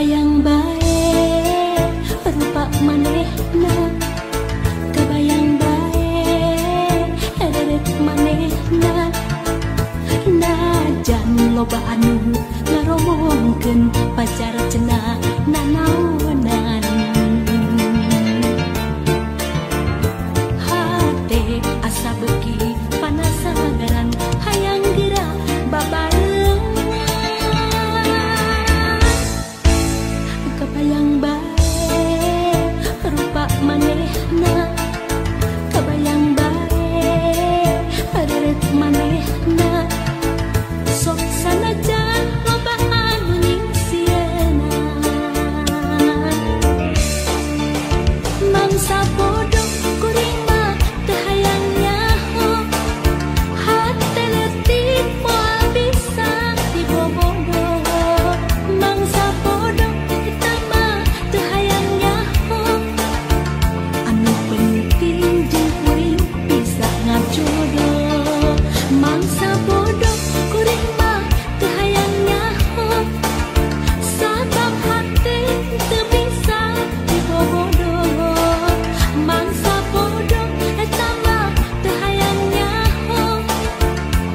Kebayang bae rupa manehna, kebayang bae derek manehna. Najan loba anu ngaromongkeun pacar cenah nanaonan. Hate asa beuki panasagaran hayang geura babarengan. Kebayang bae rupa manehna, kebayang bae derek manehna. Sok sanajan loba anu nyingsieunan, mangsa bodoh kuring mah teu hayang nyaho. Hate leutik moal bisa dibobogoh, mangsa bodoh eta mah teu hayang nyaho. Anu penting jeung kuring bisa ngajodoh, mangsa bodoh kuring mah teu hayang nyaho. Sabab hati teu bisa dibobogoh, mangsa bodoh eta mah teu hayang nyaho.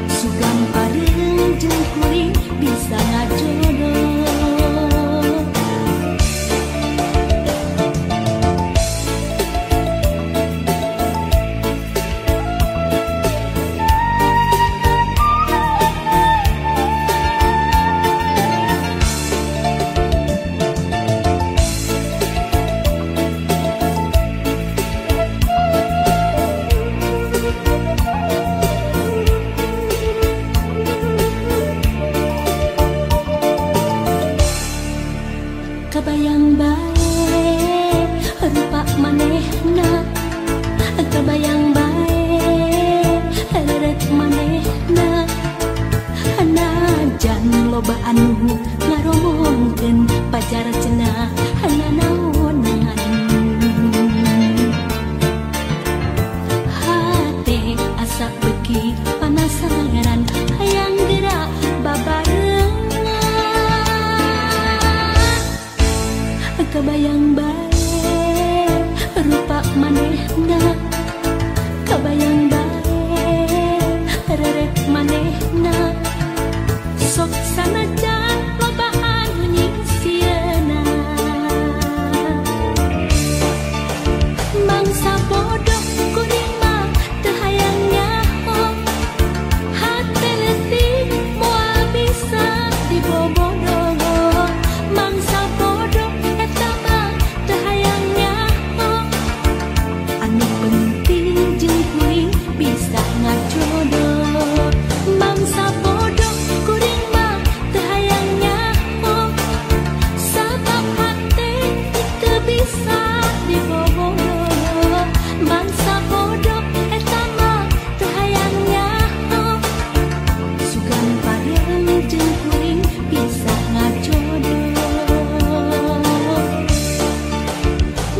Sugam pareung jeung kuring bisa ngajodoh. Kebayang bae rupa manehna, kebayang bae derek manehna. Najan loba anu ngaromongkeun pacar cenah nanaonan. Hate asa beuki panasagaran hayang geura babarengan. Kebayang bae rupa manehna, kebayang bae derek manehna. Sok sanajan loba anu nyingsieunan, mangsa bodoh kuring mah teu hayang nyaho. Hate leutik moal bisa dibobogoh, mangsa bodoh eta mah teu hayang nyaho. Anu penting jeung kuring bisa ngajodoh, mangsa bodoh kuring mah teu hayang nyaho. Sabab hati teu bisa dibobogoh, mangsa bodoh eta mah teu hayang nyaho. Sugan pareung jeung kuring bisa ngajodoh,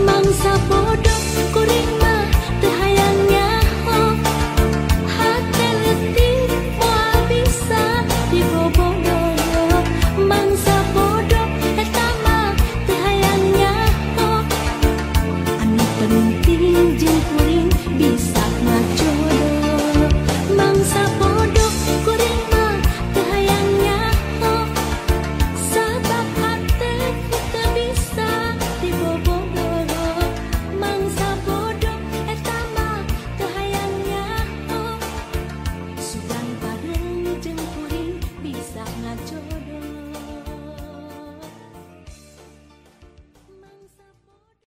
mangsa bodoh kuring mah teu hayang nyaho. Hate leutik moal bisa dibobogoh, mangsa bodoh eta mah teu hayang nyaho. Anu penting jeung kuring bisa ngajodoh, mangsa bodoh kuring mah teu hayang nyaho. Sabab hati teu bisa dibobogoh, mangsa bodoh eta mah teu hayang nyaho. Sugan pareung jeung kuring bisa ngajodoh, mangsa bodoh.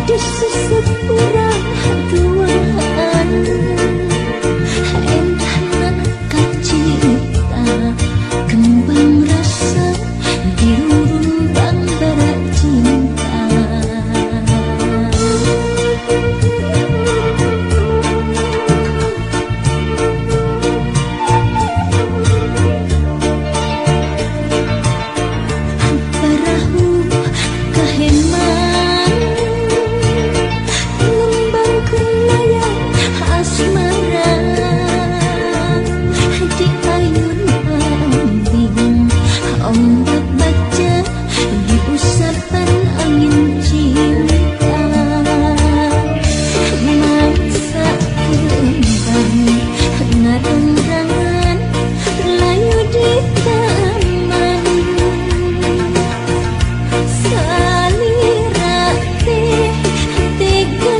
Sepurang tuaan enak kacita kembang rasa di rumbang barat cinta. Perahu kaheman asmara di ayun ambing ombak baca di usapan angin cinta. Mangsa kembang ngarang-rangan layu di taman salira teh tega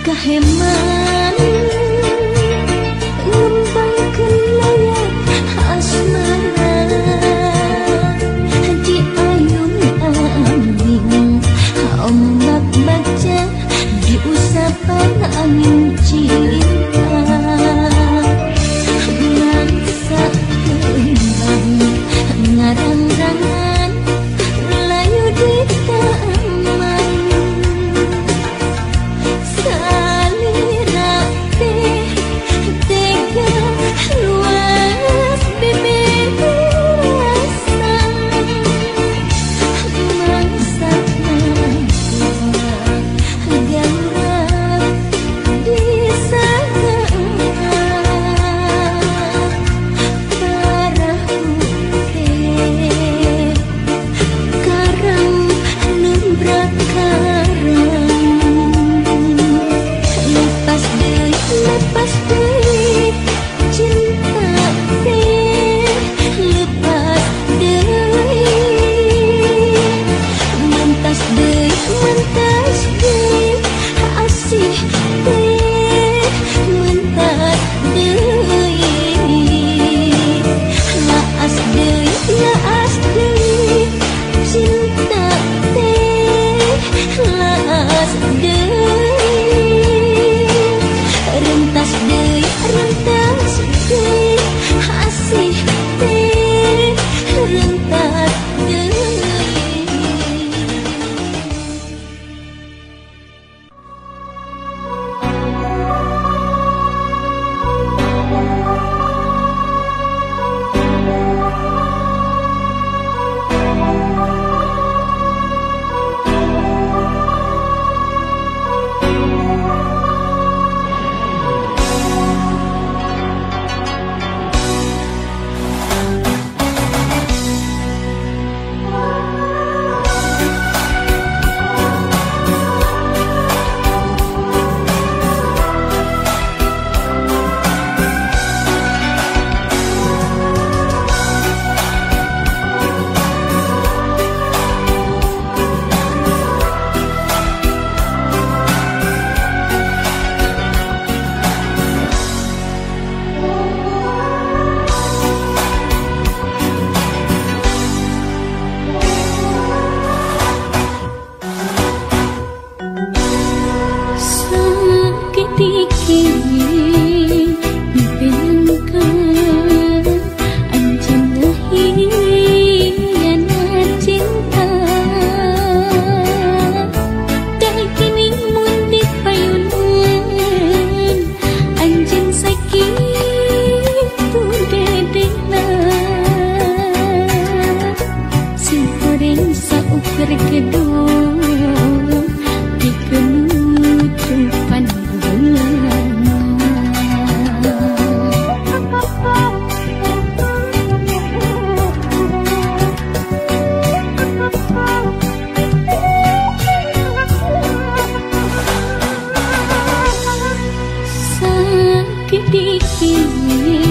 kaheman ngembang kelayat asmara di ayun ambing ombak baca di usapan angin cinta. Mangsa kembang ngarang-rangan layu di taman salira dikini